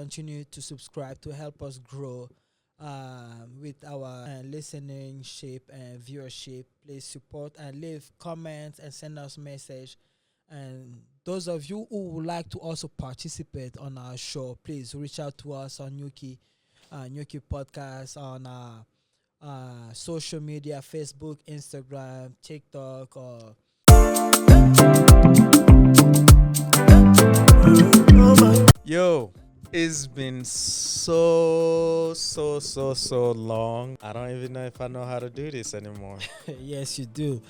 continue to subscribe to help us grow with our listening ship and viewership. Please support and leave comments and send us message. And those of you who would like to also participate on our show, please reach out to us on Nyuki Podcast on social media, Facebook, Instagram, TikTok, or Yo, it's been so long. I don't even know if I know how to do this anymore. yes, you do.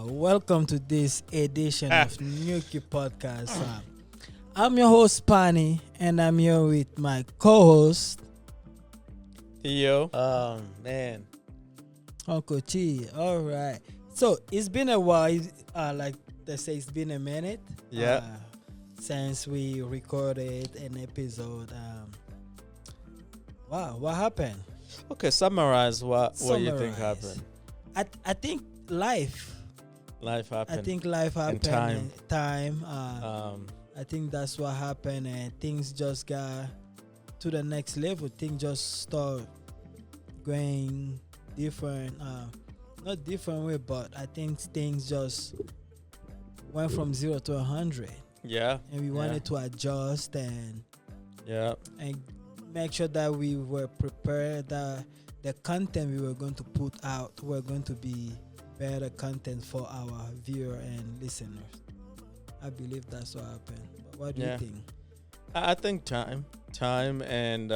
Welcome to this edition of Nyuki Podcast. I'm your host, Pani, and I'm here with my co-host, Theo. Man. Uncle Chi. All right. So it's been a while. Like they say, it's been a minute. Yeah. Since we recorded an episode. Wow, what happened? Okay, summarize what you think Summarize. happened. I think life. Life I happened. think life happened. time. Time. Um, I think that's what happened, and things just got to the next level. Things just start going different. Not different way, but I think things just went from 0 to 100. yeah. And we wanted to adjust and Yeah. make sure that we were prepared, that the content we were going to put out were going to be better content for our viewer and listeners. I believe that's what happened. But what do you think? I think time, and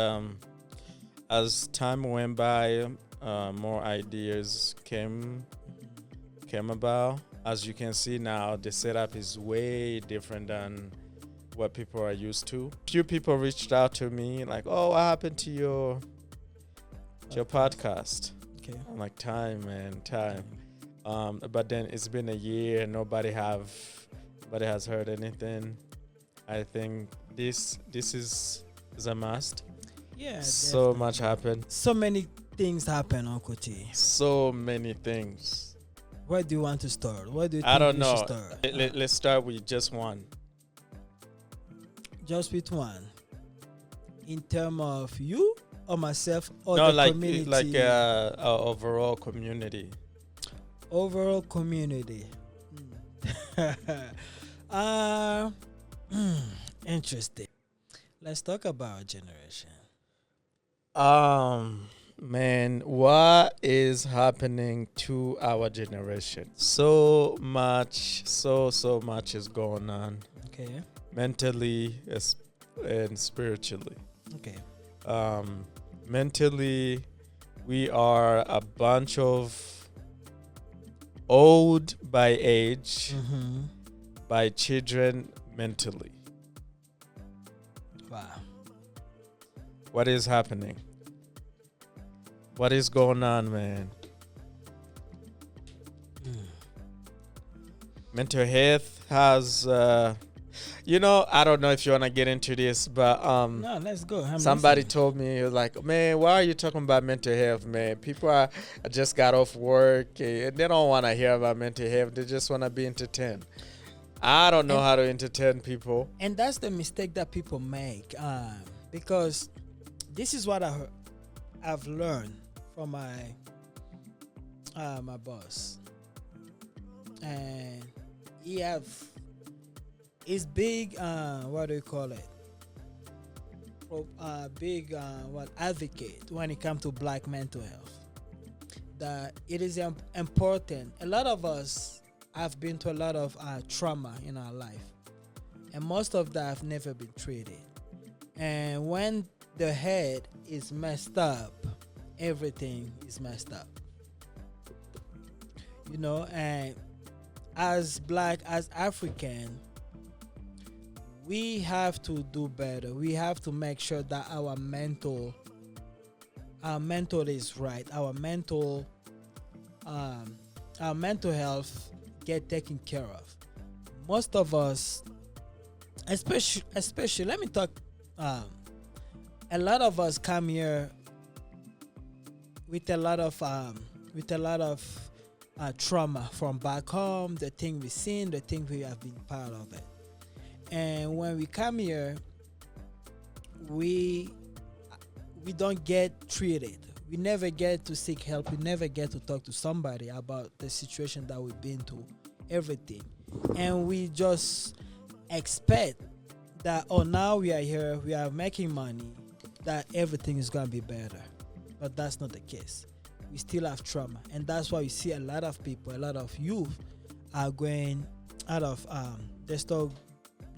as time went by, more ideas came about. As you can see now, the setup is way different than what people are used to. Few people reached out to me like, "Oh, what happened to your podcast?" Okay. I'm like, "Time, man, time." But then it's been a year, and nobody has heard anything. I think this is a must. Yeah. So definitely. much happened. So many things happen, Uncle T. So many things. Where do you want to start? Where do you think I don't we know. should start? Let's start with just one. Just with one. In terms of you or myself or No, the community? overall community. Overall community. uh, interesting. Let's talk about generation. Man, what is happening to our generation? So much is going on Okay. mentally and spiritually. Okay. Mentally, we are a bunch of old by age, Mm-hmm. by children mentally. Wow. What is happening? What is going on, man? Mental health has, I don't know if you want to get into this, but No, let's go. I'm somebody listening. told me, like, man, why are you talking about mental health, man? People are just got off work and they don't want to hear about mental health. They just want to be entertained. I don't know how to entertain people. And that's the mistake that people make. Because this is what I've learned from my boss. And he's big, what do you call it? Big advocate when it comes to black mental health. That it is important. A lot of us have been to a lot of trauma in our life, and most of that have never been treated. And when the head is messed up, everything is messed up. And as black, as African, we have to do better. We have to make sure that our mental is right. Our mental health get taken care of. Most of us, especially let me talk. A lot of us come here with a lot of trauma from back home, the thing we've seen, the thing we have been part of it. And when we come here, we we don't get treated. We never get to seek help. We never get to talk to somebody about the situation that we've been to, everything. And we just expect that, oh, now we are here, we are making money, that everything is going to be better. But that's not the case. We still have trauma. And that's why you see a lot of people, a lot of youth are going out of, they start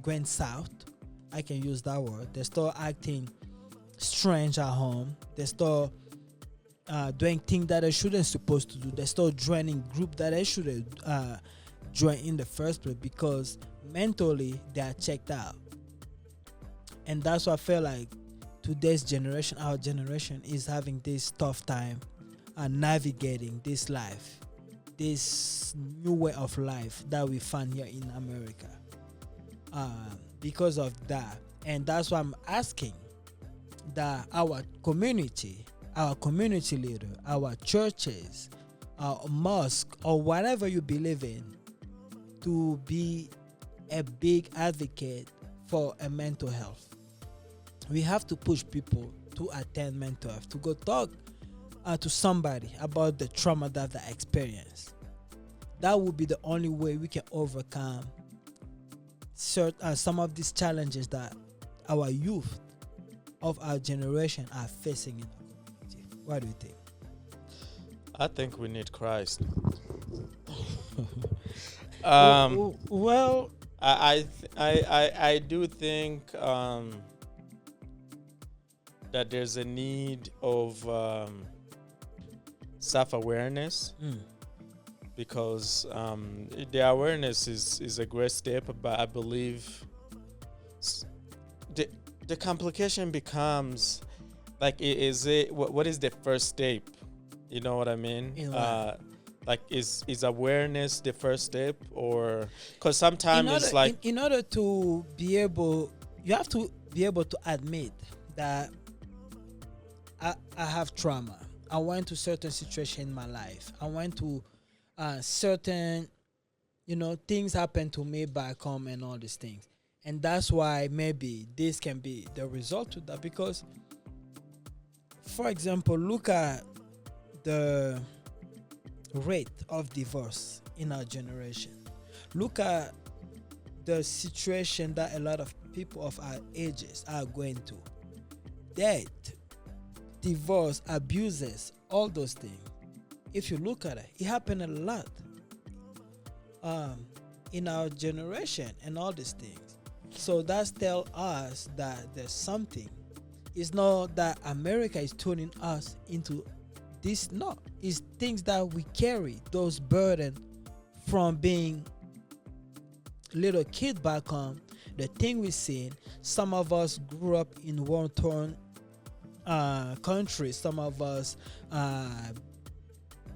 going south. I can use that word. They start acting strange at home. They start doing things that they shouldn't supposed to do. They start joining group that they shouldn't join in the first place because mentally they are checked out. And that's why I feel like today's generation, our generation, is having this tough time navigating this life, this new way of life that we find here in America. Because of that. And that's why I'm asking that our community leader, our churches, our mosque, or whatever you believe in, to be a big advocate for a mental health. We have to push people to attend mental health, to go talk to somebody about the trauma that they experience. That would be the only way we can overcome some of these challenges that our youth of our generation are facing in our community. What do you think? I think we need Christ. Well, I do think that there's a need of self-awareness. Because the awareness is a great step, but I believe the complication becomes like, what is the first step? You know what I mean? Like is awareness the first step, or because sometimes it's like in order to be able, you have to be able to admit that I have trauma. I went to certain situation in my life. I went to certain, things happen to me back home and all these things. And that's why maybe this can be the result of that. Because, for example, look at the rate of divorce in our generation. Look at the situation that a lot of people of our ages are going to. Death, divorce, abuses, all those things. If you look at it, it happened a lot in our generation and all these things. So that tells us that there's something. It's not that America is turning us into this. No, it's things that we carry, those burdens from being little kid back home. The thing we've seen, some of us grew up in war-torn countries. Some of us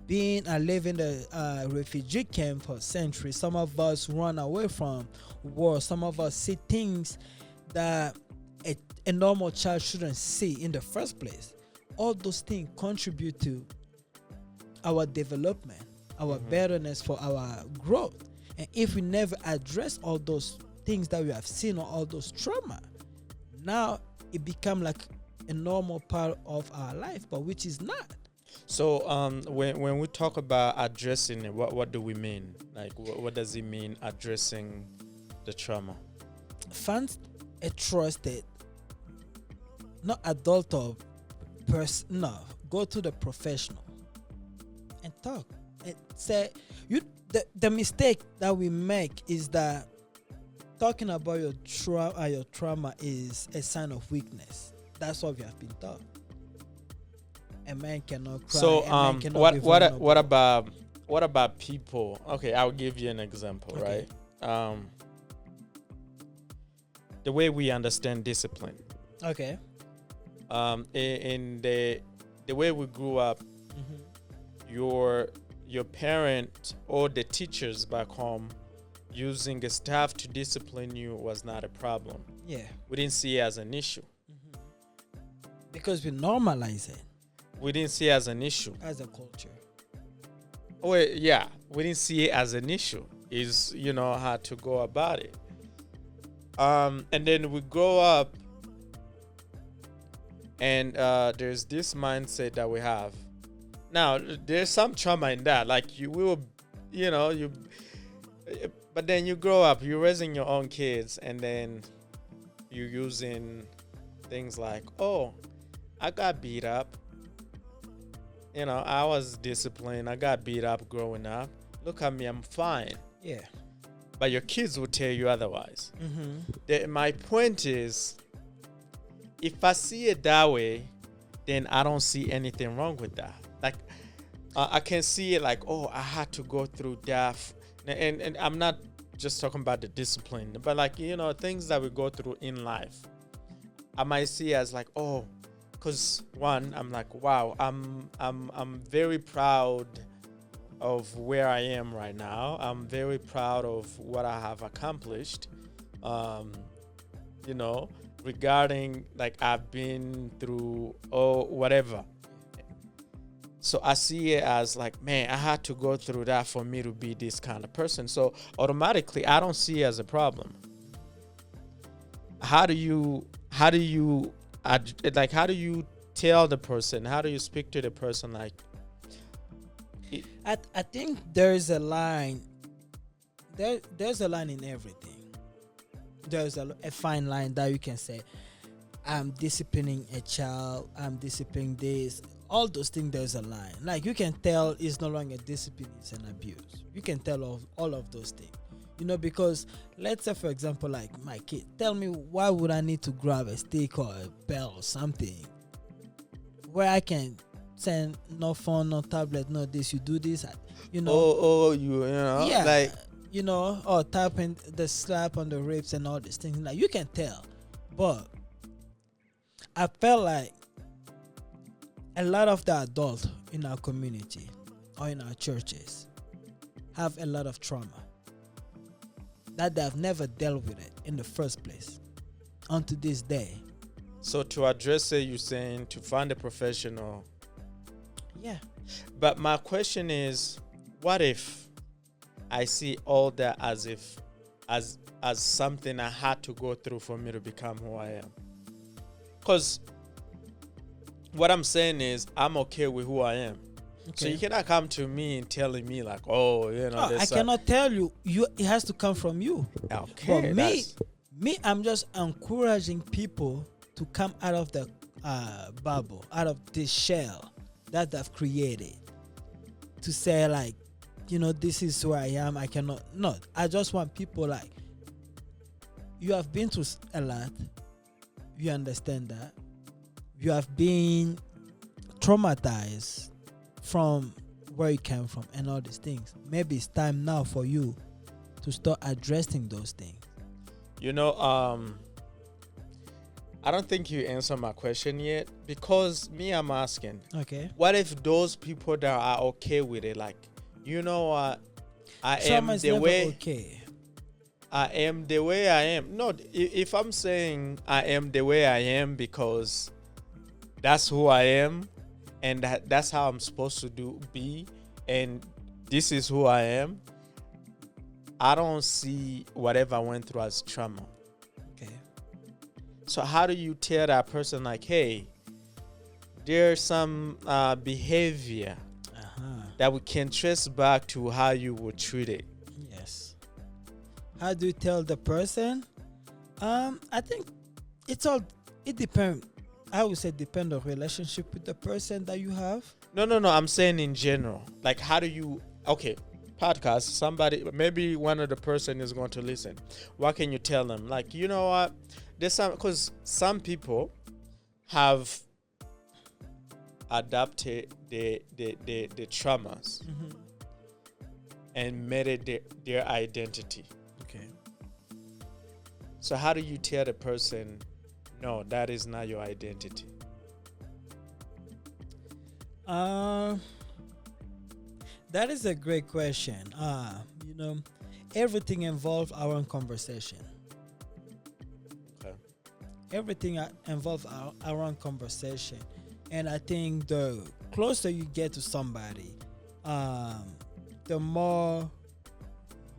being and living the refugee camp for centuries. Some of us run away from war. Some of us see things that a normal child shouldn't see in the first place. All those things contribute to our development, our betterness, for our growth. And if we never address all those things that we have seen, or all those trauma, now it become like a normal part of our life, but which is not. So when we talk about addressing it, what do we mean? Like what does it mean, addressing the trauma? Find a trusted, not adult or person. No, go to the professional and talk. And say the mistake that we make is that talking about your trauma is a sign of weakness. That's what we have been taught. A man cannot cry. So what about people? Okay, I'll give you an example, Okay. right? The way we understand discipline. Okay. In the way we grew up, your parent or the teachers back home using a staff to discipline you was not a problem. Yeah. We didn't see it as an issue. Because we normalize it We didn't see it as an issue. as a culture. Oh, yeah, we didn't see it as an issue. Is how to go about it. And then we grow up And there's this mindset that we have. Now, there's some trauma in that. Like you will, you. But then you grow up, you're raising your own kids, and then you're using things like, oh, I got beat up. I was disciplined. I got beat up growing up. Look at me, I'm fine. Yeah. But your kids will tell you otherwise. Mm-hmm. My point is, if I see it that way, then I don't see anything wrong with that. Like, I can see it like, oh, I had to go through that. And I'm not just talking about the discipline, but like, things that we go through in life. I might see as like, oh, because one, I'm like, wow, I'm very proud of where I am right now. I'm very proud of what I have accomplished. Regarding like I've been through whatever. So I see it as like, man, I had to go through that for me to be this kind of person. So automatically, I don't see it as a problem. How do you tell the person? How do you speak to the person? Like, I think there's a line. There's a line in everything. There's a fine line that you can say, I'm disciplining a child, I'm disciplining this. All those things, there's a line. Like, you can tell it's no longer discipline, it's an abuse. You can tell all of those things. Because let's say, for example, like my kid, tell me, why would I need to grab a stick or a bell or something where I can send no phone, no tablet, no this, you do this, yeah, like, or tapping the slap on the ribs and all these things. Like, you can tell. But I felt like a lot of the adults in our community or in our churches have a lot of trauma that they have never dealt with it in the first place unto this day. So to address it, you're saying to find a professional. Yeah. But my question is, what if I see all that as something I had to go through for me to become who I am? Because what I'm saying is, I'm okay with who I am. Okay. So you cannot come to me and telling me like, I cannot tell you. It has to come from you. Okay. But me, I'm just encouraging people to come out of the bubble, out of this shell that they've created. To say like, this is who I am. I cannot. No, I just want people like, you have been through a lot. You understand that. You have been traumatized from where you came from and all these things. Maybe it's time now for you to start addressing those things. I don't think you answered my question yet, because I'm asking, okay, what if those people that are okay with it, like, what, I trauma am is the never way okay. I am the way I am. No, if I'm saying I am the way I am because that's who I am, and that's how I'm supposed to be, and this is who I am, I don't see whatever I went through as trauma. Okay. So how do you tell that person like, hey, there's some behavior that we can trace back to how you were treated? Yes. How do you tell the person? I think it depends. I would say depend on relationship with the person that you have. No. I'm saying in general. Like, how do you? Okay, podcast. Somebody, maybe one of the person is going to listen. What can you tell them? Like, you know what? There's because some people have adapted the traumas and made it their identity. Okay. So how do you tell the person, no, that is not your identity? That is a great question. Everything involves our own conversation. Okay. Everything involves our own conversation. And I think the closer you get to somebody, the more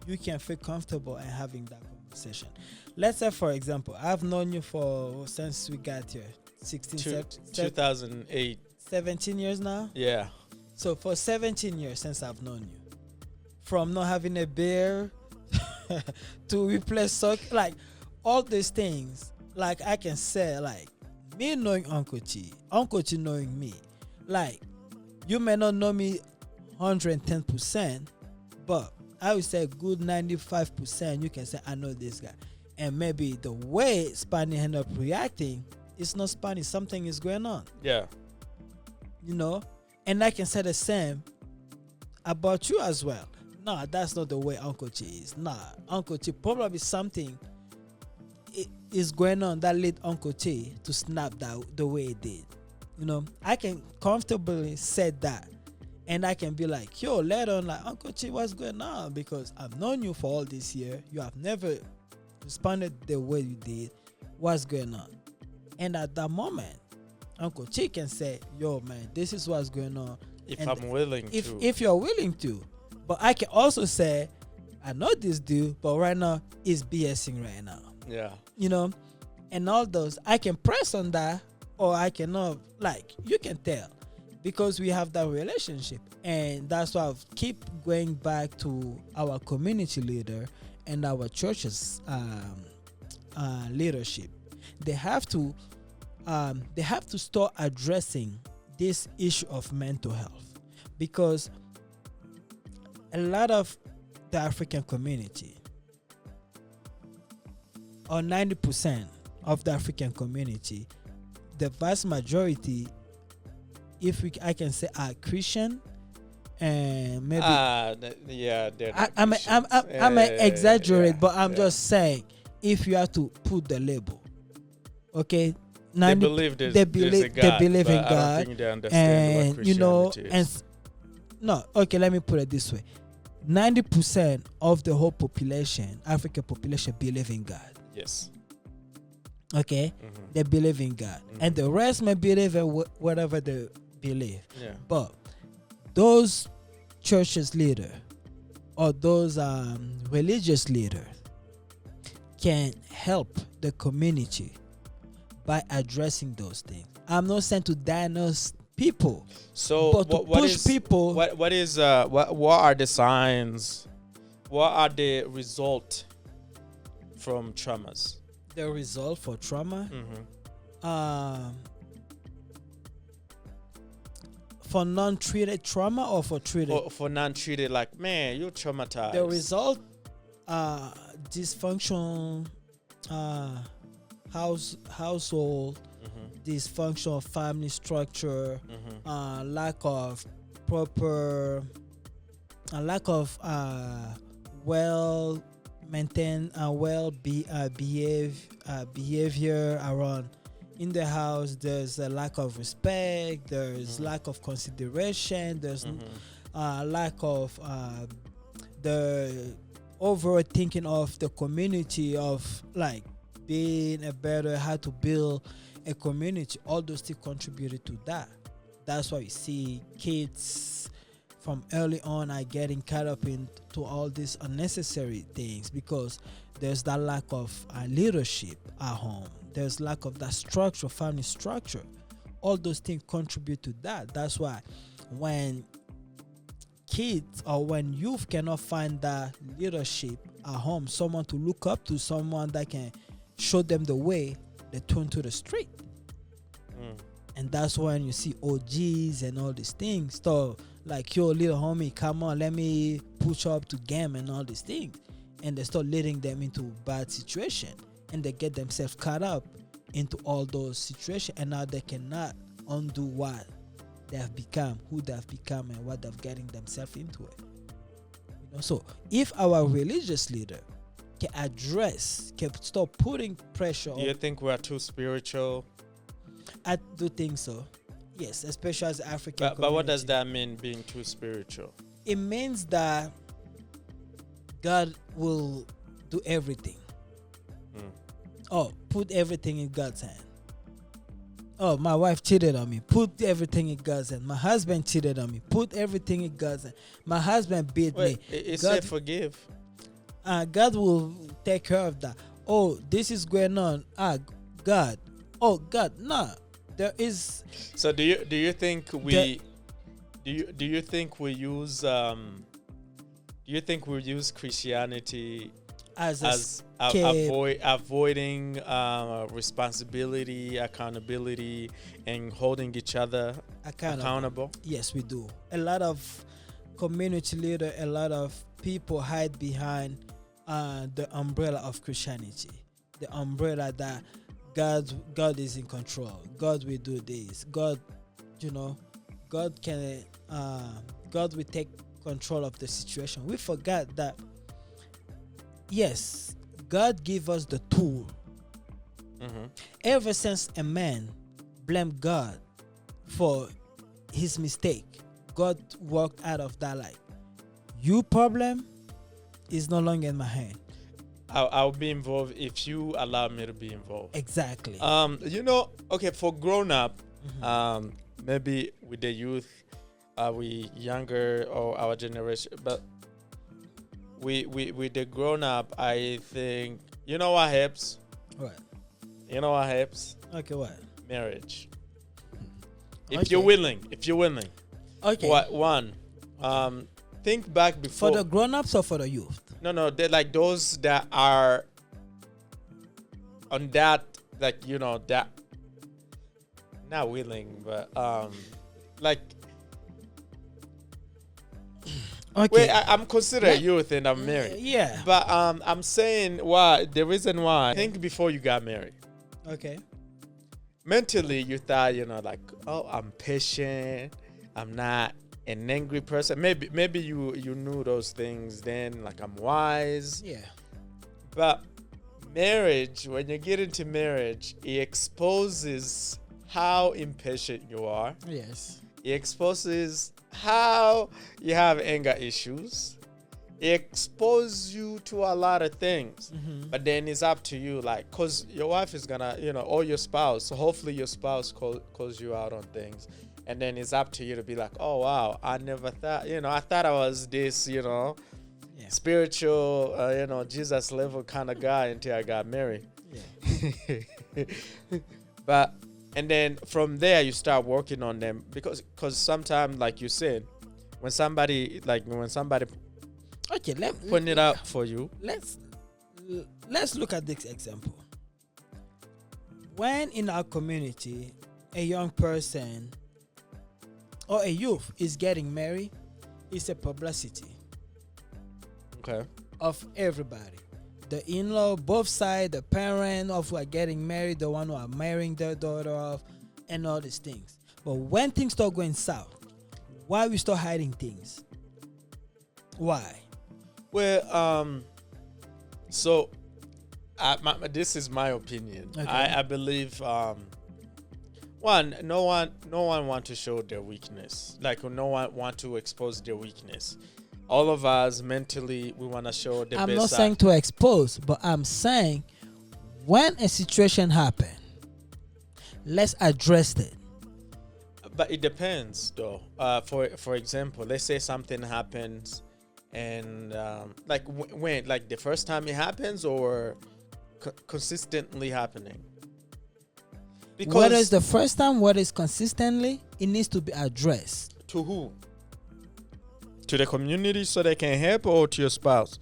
you can feel comfortable in having that conversation. Let's say, for example, I've known you since we got here, 16, 2008. 17 years now. Yeah. So for 17 years since I've known you, from not having a bear to replace like all these things, like I can say, like me knowing Uncle T knowing me, like you may not know me 110%, but I would say good 95% you can say I know this guy. And maybe the way Spanish end up reacting, it's not Spanish, something is going on. Yeah. You know? And I can say the same about you as well. Nah, that's not the way Uncle Chi is. Nah, Uncle Chi probably something is going on that led Uncle Chi to snap that the way it did. You know, I can comfortably say that. And I can be like, yo, later on, like, Uncle Chi, what's going on? Because I've known you for all this year. You have never responded the way you did. What's going on? And at that moment, Uncle Chi can say, yo, man, this is what's going on. If and I'm willing to. If you're willing to. But I can also say, I know this dude, but right now, he's BSing right now. Yeah. You know? And all those, I can press on that, or I cannot, like, you can tell. Because we have that relationship. And that's why I keep going back to our community leader and our church's leadership. They have to start addressing this issue of mental health, because a lot of the African community, or 90% of the African community, the vast majority, I can say, are Christian, and maybe I'm exaggerate, but I'm just saying, if you have to put the label, okay, they believe in God, I don't think they understand what you know, is. Let me put it this way: 90% of the whole population, African population, believe in God. Yes. Okay, they believe in God, and the rest may believe in whatever they believe. Yeah. But those churches leader or those religious leaders can help the community by addressing those things. I'm not saying to diagnose people, so but to push people. What are the signs? What are the result from traumas? The result for trauma. For non-treated trauma or for treated? For non-treated, like, man, you're traumatized. The result, dysfunctional household, dysfunctional family structure, lack of proper, lack of well-maintained behavior around. In the house, there's a lack of respect, there's lack of consideration, there's lack of the overthinking of the community, of like being a better, how to build a community. All those things contributed to that. That's why you see kids from early on are getting caught up into all these unnecessary things, because there's that lack of leadership at home. There's lack of that structure, family structure. All those things contribute to that. That's why when kids or when youth cannot find that leadership at home, someone to look up to, someone that can show them the way, they turn to the street. And that's when you see OGs and all these things. So like, yo, little homie, come on, let me push up to game and all these things. And they start leading them into bad situation. And they get themselves caught up into all those situations, and now they cannot undo what they have become, who they have become, and what they've getting themselves into it. You know, so if our religious leader can stop putting pressure. Do you think we are too spiritual? I do think so. Yes, especially as African. But what does that mean, being too spiritual? It means that God will do everything. Oh, put everything in God's hand. Oh, my wife cheated on me. Put everything in God's hand. My husband cheated on me. Put everything in God's hand. My husband beat me. It said forgive. God will take care of that. Oh, this is going on. God. Oh, God. Nah. there is So do you think the, do you think we use Christianity as a as avoiding responsibility, accountability, and holding each other accountable? Yes, we do. A lot of community leader, a lot of people hide behind the umbrella of Christianity, the umbrella that God is in control. God will do this. God, God can. God will take control of the situation. We forgot that. Yes, God gave us the tool. Mm-hmm. Ever since a man blamed God for his mistake, God walked out of that like, your problem is no longer in my hand. I'll be involved if you allow me to be involved. Exactly. Okay, for grown up, Mhm. maybe with the youth, are we younger or our generation? But we with the grown up, I think what helps. What? You know what helps? Okay, what? Marriage. If Okay. you're willing. Okay. What one? Think back before. For the grown-ups or for the youth? No, they're like those that are on that, like that, not willing, but like. Okay. Wait, I'm considered youth and I'm married. Yeah. But I'm saying why the reason why. Think before you got married. Okay. Mentally, you thought like, oh, I'm patient. I'm not an angry person. Maybe you knew those things then. Like I'm wise. Yeah. But marriage, when you get into marriage, it exposes how impatient you are. Yes. It exposes how you have anger issues. It exposes you to a lot of things. Mm-hmm. But then it's up to you, like, because your wife is gonna, or your spouse. So hopefully your spouse calls you out on things. And then it's up to you to be like, oh, wow, I never thought, I thought I was this, spiritual, Jesus level kind of guy until I got married. Yeah. And then from there you start working on them because sometimes, like you said, when somebody Okay. putting it out for you. Let's look at this example. When in our community, a young person or a youth is getting married, it's a publicity. Okay. Of everybody. The in-law, both sides, the parent of who are getting married, the one who are marrying their daughter off, and all these things. But when things start going south, why we start hiding things? Why? Well, so this is my opinion. Okay. I believe one, no one want to show their weakness. Like no one want to expose their weakness. All of us mentally, we want to show the best I'm not side. saying to expose, but I'm saying when a situation happen, let's address it. But it depends, though. For example, let's say something happens, and when, like the first time it happens, or consistently happening. Because Whether it's the first time, whether it's consistently, it needs to be addressed. to who? To the community so they can help, or to your spouse?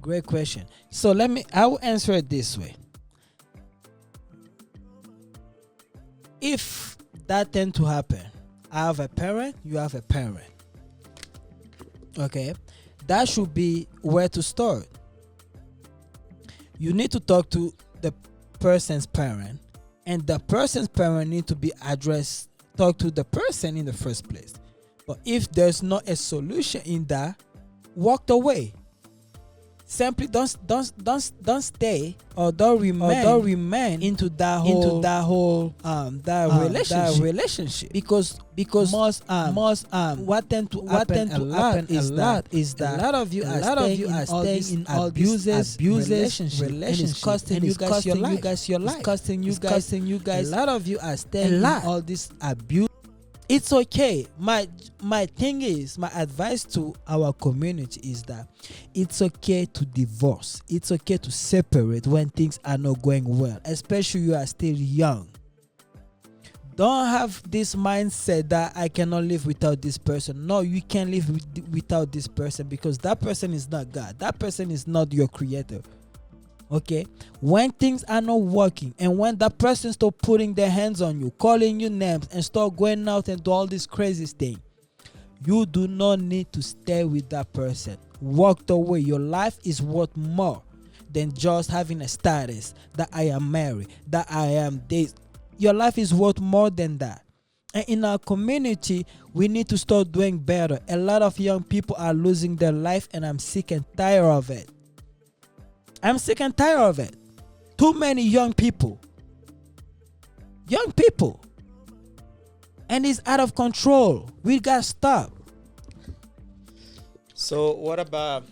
Great question. So I will answer it this way. If that tend to happen, I have a parent, you have a parent. Okay? That should be where to start. You need to talk to the person's parent, and the person's parent need to be addressed, talk to the person in the first place. But if there's not a solution in that, walk away. Simply don't stay or don't remain into that whole relationship because most what tend to happen a lot is that a lot of you are staying in all these abusive relationships, and it's costing you guys your life. It's costing you guys. A lot of you are staying in all this abuse. It's okay. My thing is, my advice to our community is that it's okay to divorce. It's okay to separate when things are not going well, especially you are still young. Don't have this mindset that I cannot live without this person. No, you can't live without this person, because that person is not God. That person is not your creator. Okay? When things are not working, and when that person start putting their hands on you, calling you names, and start going out and do all this crazy thing, you do not need to stay with that person. Walk away. Your life is worth more than just having a status that I am married, that I am this. Your life is worth more than that. And in our community, we need to start doing better. A lot of young people are losing their life, and I'm sick and tired of it. I'm sick and tired of it. Too many young people. Young people. And it's out of control. We got to stop. So what about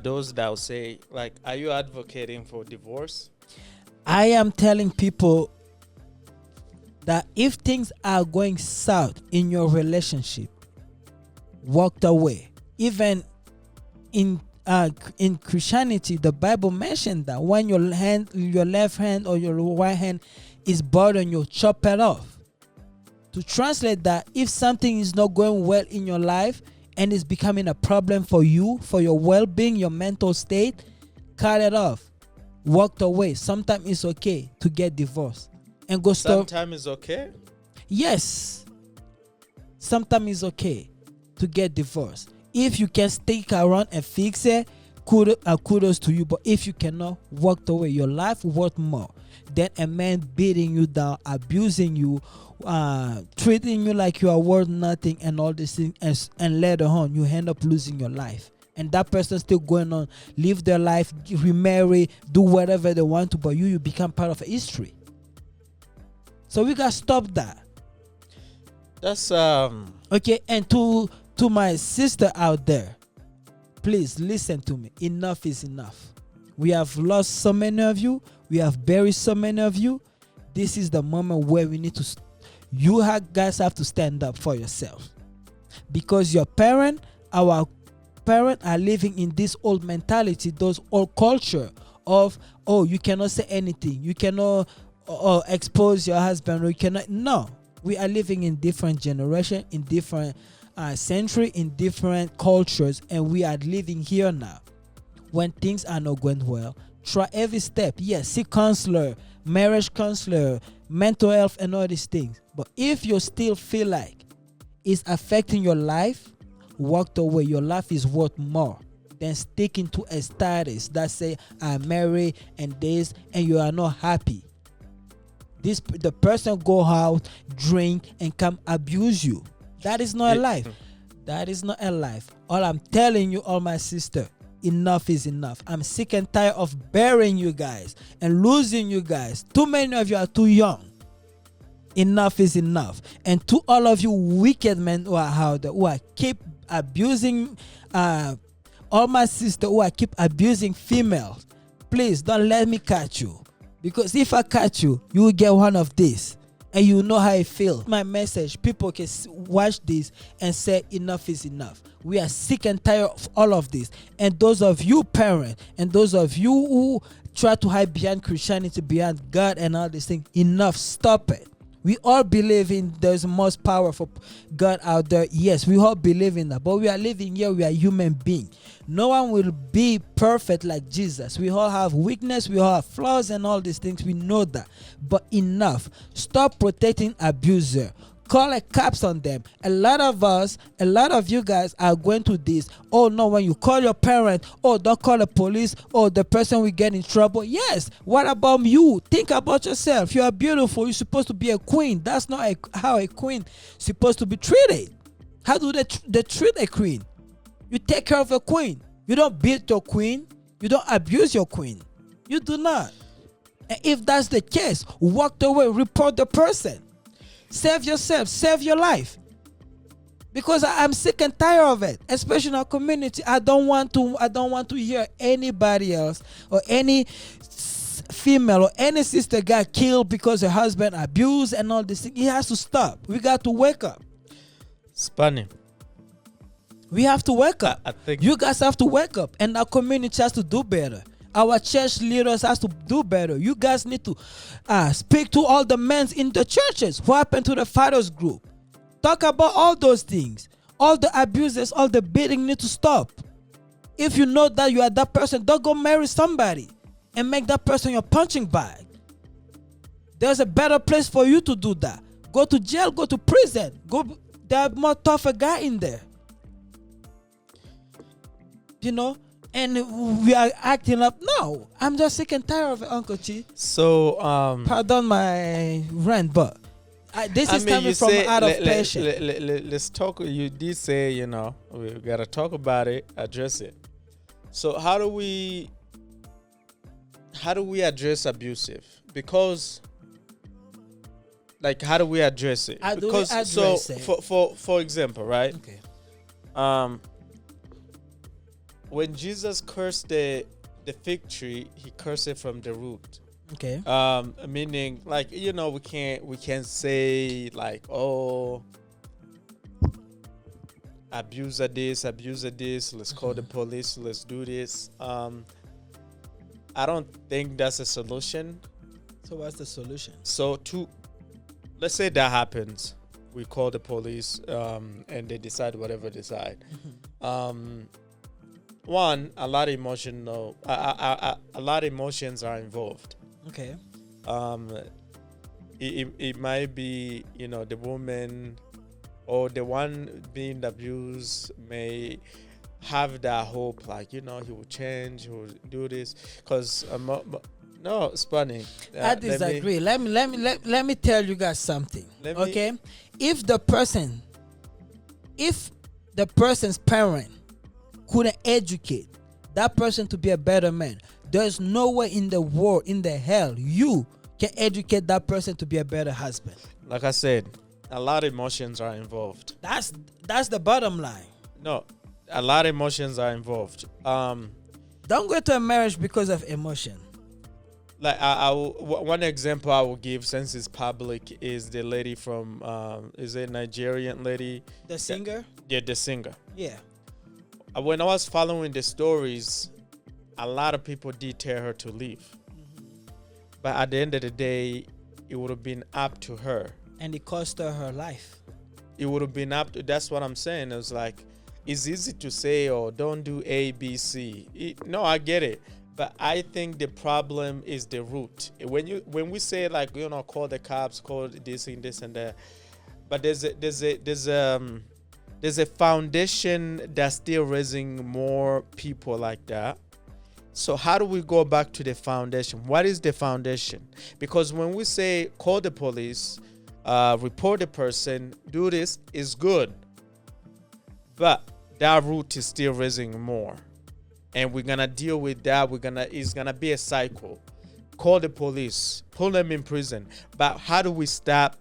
those that will say, like, are you advocating for divorce? I am telling people that if things are going south in your relationship, walk away. Even in Christianity, the Bible mentioned that when your left hand or your right hand is burdened, you chop it off. To translate that, if something is not going well in your life and is becoming a problem for you, for your well-being, your mental state, cut it off. Walk away. Sometimes it's okay to get divorced and go start. Sometimes it's okay? Yes. Sometimes it's okay to get divorced. If you can stick around and fix it, kudos to you. But if you cannot, walk away. Your life worth more than a man beating you down, abusing you, treating you like you are worth nothing, and all these things. And later on, you end up losing your life. And that person still going on, live their life, remarry, do whatever they want to, but you become part of history. So we gotta stop that. That's okay. And to my sister out there, please listen to me. Enough is enough. We have lost so many of you. We have buried so many of you. This is the moment where we need to. You guys have to stand up for yourself, because your our parents are living in this old mentality, those old culture of, oh, you cannot say anything, you cannot expose your husband, or you cannot. No, we are living in different generation, in different century, in different cultures, and we are living here now. When things are not going well, try every step. Yes, seek counselor, marriage counselor, mental health, and all these things. But if you still feel like it's affecting your life, walk away. Your life is worth more than sticking to a status that say I'm married and this, and you are not happy. The person go out, drink, and come abuse you. That is not a life. That is not a life. All I'm telling you, all my sister, enough is enough. I'm sick and tired of burying you guys and losing you guys. Too many of you are too young. Enough is enough. And to all of you wicked men who are out there, who are keep abusing, all my sisters who are keep abusing females, please don't let me catch you. Because if I catch you, you will get one of these. And you know how I feel. My message, people can watch this and say enough is enough. We are sick and tired of all of this. And those of you parents, and those of you who try to hide behind Christianity, behind God and all these things, enough, stop it. We all believe in there's most powerful God out there. Yes, we all believe in that. But we are living here. We are human beings. No one will be perfect like Jesus. We all have weakness. We all have flaws and all these things. We know that. But enough. Stop protecting abuser. Call the cops on them. A lot of you guys are going to this. Oh no, when you call your parent, oh, don't call the police, oh, the person will get in trouble. Yes, what about you? Think about yourself. You are beautiful. You're supposed to be a queen. That's not how a queen is supposed to be treated. How do they treat a queen? You take care of a queen. You don't beat your queen. You don't abuse your queen. You do not. And if that's the case, walk away, report the person. Save yourself, save your life. Because I'm sick and tired of it, especially in our community. I don't want to hear anybody else or any female or any sister got killed because her husband abused and all this thing. It has to stop. We got to wake up. Spanning. We have to wake up. I think you guys have to wake up, and our community has to do better. Our church leaders has to do better. You guys need to speak to all the men in the churches. What happened to the fathers group? Talk about all those things. All the abuses, all the beating need to stop. If you know that you are that person, don't go marry somebody and make that person your punching bag. There's a better place for you to do that. Go to jail, go to prison. There are more tougher guy in there. You know? And we are acting up. No, I'm just sick and tired of it, Uncle Chi. So, pardon my rant, but this is coming from out of passion. Let's talk. You did say, you know, we gotta talk about it, address it. So how do we address abusive? Because, like, how do we address it? Because for example, right? Okay. When Jesus cursed the fig tree, he cursed it from the root. Okay. Meaning, like, you know, we can't say like, oh, abuser this, let's call the police, let's do this. I don't think that's a solution. So what's the solution? So let's say that happens, we call the police, and they decide whatever they decide. One, a lot of emotions are involved. Okay. It might be, you know, the woman or the one being abused may have that hope, like, you know, he will change, he will do this. Because no, it's funny. I disagree. Let me tell you guys something. Okay, if the person's parent couldn't educate that person to be a better man, there's no way in the world, in the hell, you can educate that person to be a better husband. Like I said, a lot of emotions are involved. That's the bottom line. No, a lot of emotions are involved. Don't go to a marriage because of emotion. Like one example I will give, since it's public, is the lady from is it Nigerian lady? The singer? Yeah, the singer. Yeah. When I was following the stories, a lot of people did tell her to leave. But at the end of the day, it would have been up to her. And it cost her life. It would have been up to, that's what I'm saying. It was like, it's easy to say, oh, don't do A, B, C. No, I get it. But I think the problem is the root. When we say, like, you know, call the cops, call this and this and that, but there's a foundation that's still raising more people like that. So how do we go back to the foundation? What is the foundation? Because when we say call the police, report the person, do this, is good. But that root is still raising more. And we're going to deal with that. It's going to be a cycle. Call the police, put them in prison. But how do we stop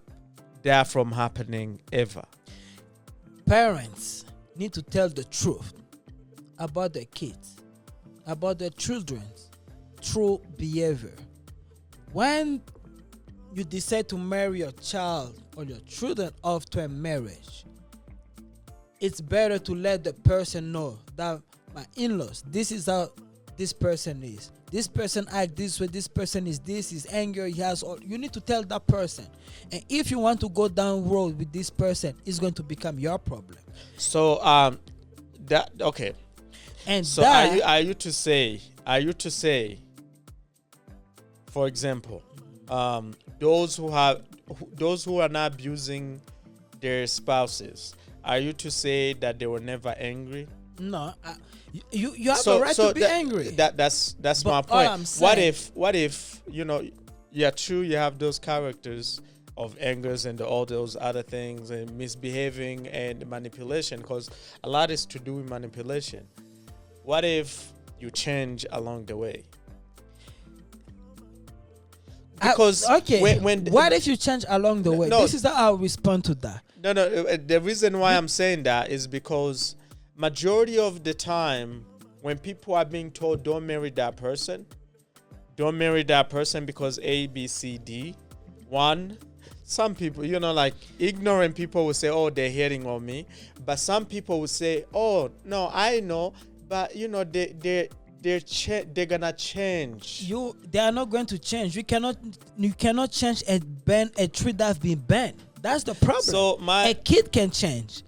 that from happening ever? Parents need to tell the truth about their kids, about their children's true behavior. When you decide to marry your child or your children off to a marriage, it's better to let the person know that my in-laws, this is how this person is. This person acts this way, this person is this, is anger, he has all. You need to tell that person. And if you want to go down road with this person, it's going to become your problem. So okay. And so are you to say, for example, those who are not abusing their spouses, are you to say that they were never angry? No, you have a right to be angry. That's my point. What if you know, yeah, true, you have those characters of angers and all those other things and misbehaving and manipulation, because a lot is to do with manipulation. What if you change along the way? Because what if you change along the way? This is how I'll respond to that. No. The reason why I'm saying that is because majority of the time when people are being told don't marry that person because A, B, C, D. One, some people, you know, like ignorant people will say, oh, they're hating on me. But some people will say, oh, no, I know, but you know, they're gonna change. They are not going to change. You cannot change a tree that's been bent. That's the problem. So a kid can change.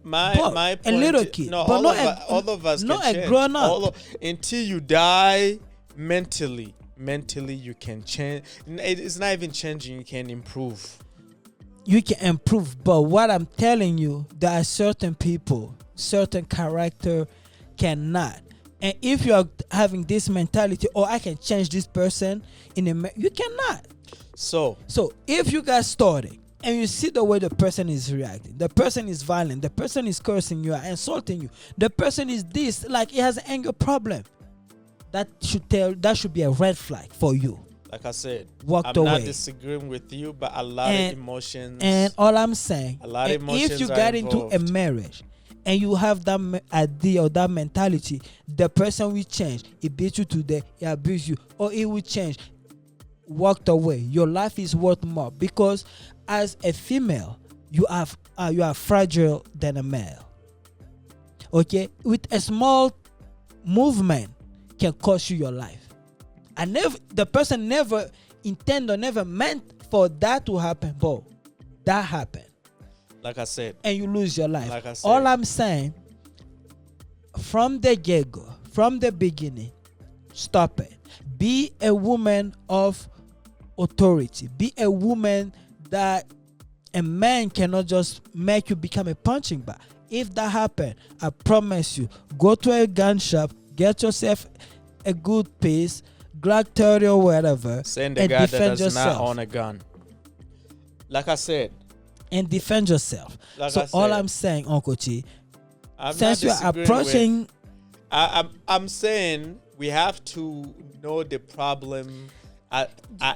My point, a little kid, no, but all of us not can a change. grown up. Until you die mentally you can change. It's not even changing. You can improve. You can improve, but what I'm telling you, there are certain people, certain character cannot. And if you are having this mentality, I can change this person you cannot. So if you guys started and you see the way the person is reacting, the person is violent, the person is cursing you, insulting you, the person is this, like he has an anger problem, that should be a red flag for you. Like I said, walked I'm away. not disagreeing with you, but a lot of emotions. And all I'm saying, a lot of emotions if you are get involved. into a marriage and you have that idea or that mentality, the person will change. He beat you today, he abuse you, or he will change. Walked away. Your life is worth more, because as a female, you are fragile than a male. Okay, with a small movement can cost you your life. The person never intend or never meant for that to happen, but that happened. Like I said. And you lose your life. Like I said. All I'm saying, from the get-go, from the beginning, stop it. Be a woman of authority. Be a woman that a man cannot just make you become a punching bag. If that happen, I promise you, go to a gun shop, get yourself a good piece, Glock 30 or whatever, Send the and guy that defend does yourself. not own a gun. Like I said. And defend yourself. Like so I said, all I'm saying, Uncle Chi, I'm since not you are disagreeing approaching, I'm saying we have to know the problem at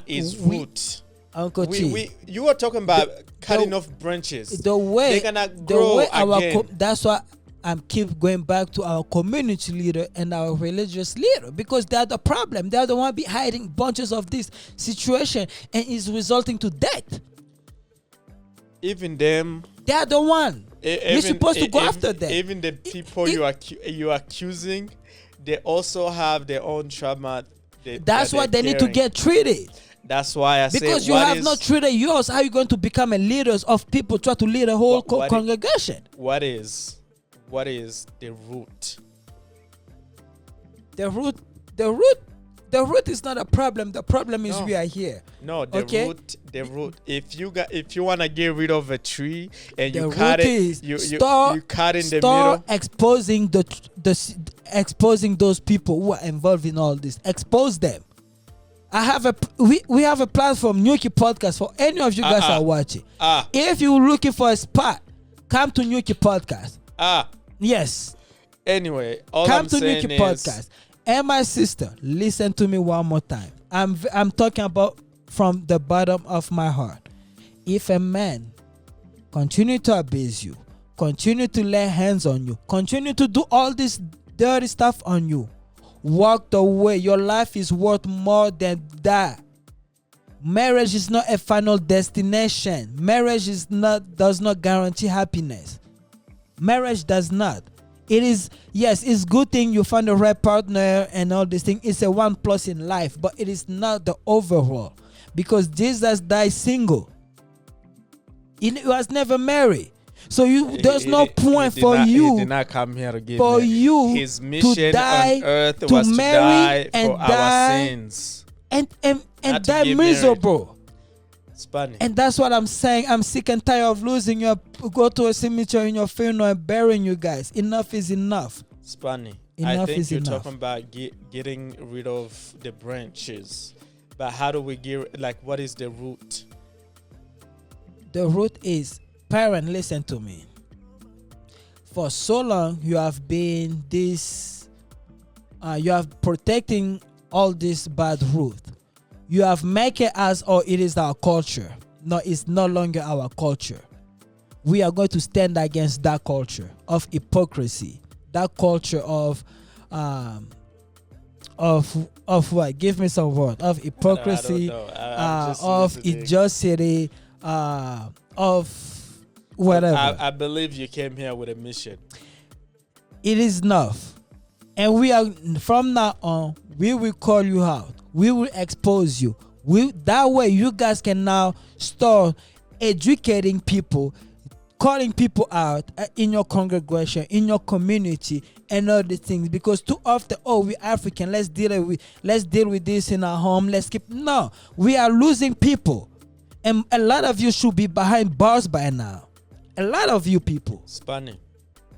its root. Uncle Chi, you were talking about cutting off branches. The way they're gonna grow again. That's why I'm keep going back to our community leader and our religious leader, because they're the problem. They're the one be hiding bunches of this situation and is resulting to death. Even them, they're the one. You're supposed to go after them. Even the people you are accusing, they also have their own trauma. That's why they need to get treated. That's why I say, because you have not treated yours. How are you going to become a leader of people try to lead a whole congregation? What is the root? The root is not a problem. The problem is we are here. No, the root. If you wanna get rid of a tree and you cut it, you cut in the middle. Exposing those people who are involved in all this. Expose them. We have a platform, Nyuki Podcast, for any of you guys are watching. If you're looking for a spot, come to Nyuki Podcast. Yes. Anyway, come to Nyuki Podcast. And my sister, listen to me one more time. I'm talking about from the bottom of my heart. If a man continue to abuse you, continue to lay hands on you, continue to do all this dirty stuff on you, walk away. Your life is worth more than that. Marriage is not a final destination. Marriage does not guarantee happiness. Marriage does not. It is, yes, it's good thing you find the right partner and all these things. It's a 1+ in life, but it is not the overall. Because Jesus died single. He was never married. So there's no point for you. He did not come here to give for you his mission to die, on earth to was marry to die and for die, our sins. And die miserable. It's funny. And that's what I'm saying. I'm sick and tired of losing you. Go to a cemetery in your funeral and burying you guys. Enough is enough. It's funny. Enough I think is you're enough. talking about getting rid of the branches. But how do we what is the root? The root is, parent, listen to me. For so long, you have been you have protecting all this bad root. You have make it as, it is our culture. No, it's no longer our culture. We are going to stand against that culture of hypocrisy. That culture of what? Give me some word. Of hypocrisy, of injustice, of whatever. I believe you came here with a mission. It is enough. And we are from now on, we will call you out. We will expose you. That way you guys can now start educating people, calling people out in your congregation, in your community, and all the things. Because too often, we African, let's deal with this in our home. No, we are losing people, and a lot of you should be behind bars by now. A lot of you people. Spanish.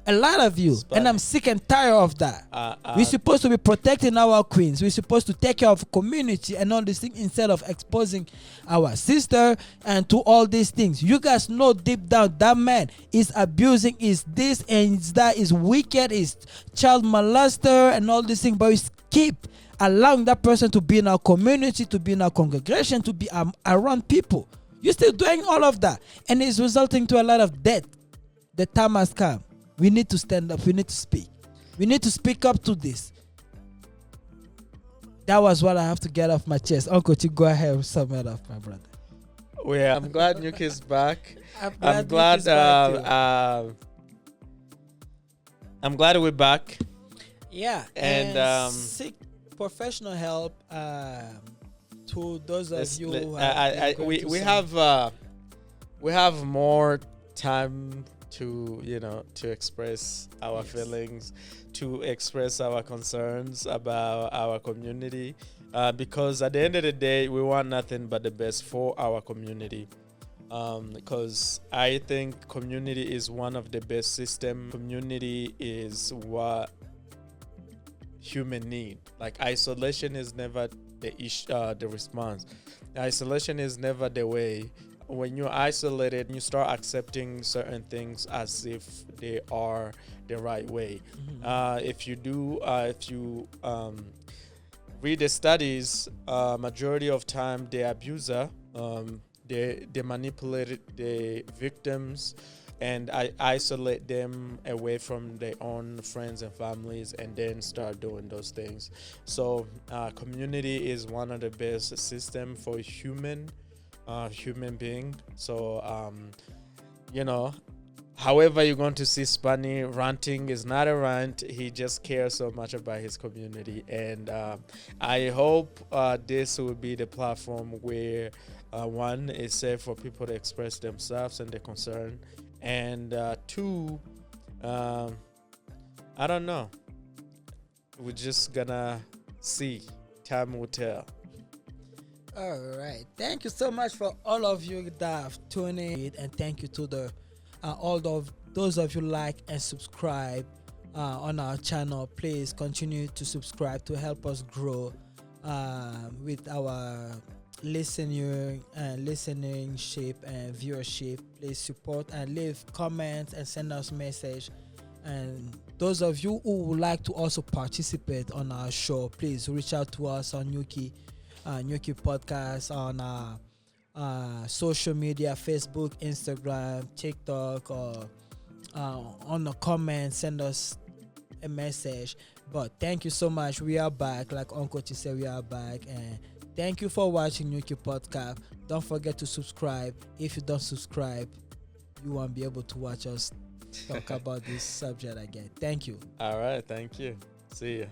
A lot of you. Spanish. And I'm sick and tired of that. We're supposed to be protecting our queens. We're supposed to take care of community and all these things instead of exposing our sister and to all these things. You guys know deep down that man is abusing, is this and is that, is wicked, is child molester and all these things. But we keep allowing that person to be in our community, to be in our congregation, to be around people. You're still doing all of that. And it's resulting to a lot of death. The time has come. We need to stand up. We need to speak. We need to speak up to this. That was what I have to get off my chest. Uncle, you go ahead and sum it up, my brother. Well, I'm glad Nyuki is back. I'm glad we're back. Yeah, and seek professional help. To those of you who we have more time to express our feelings, to express our concerns about our community, because at the end of the day, we want nothing but the best for our community. Because I think community is one of the best systems. Community is what human need. Like isolation is never the response. Isolation is never the way. When you're isolated, you start accepting certain things as if they are the right way. If you read the studies, majority of time the abuser, they manipulate the victims and isolate them away from their own friends and families, and then start doing those things. So community is one of the best system for human being. So however you're going to see Spani ranting is not a rant. He just cares so much about his community, and I hope this will be the platform where one is safe for people to express themselves and their concern, and two, I don't know, we're just gonna see. Time will tell. All right. Thank you so much for all of you that have tuned in, and thank you to the those of you like and subscribe on our channel. Please continue to subscribe to help us grow with our listening shape and viewership. Please support and leave comments and send us message. And those of you who would like to also participate on our show, please reach out to us on Nyuki Podcast on social media, Facebook, Instagram, TikTok, or on the comments, send us a message. But thank you so much. We are back. Like Uncle T said, we are back. And thank you for watching Nyuki Podcast. Don't forget to subscribe. If you don't subscribe, you won't be able to watch us talk about this subject again. Thank you. All right. Thank you. See ya.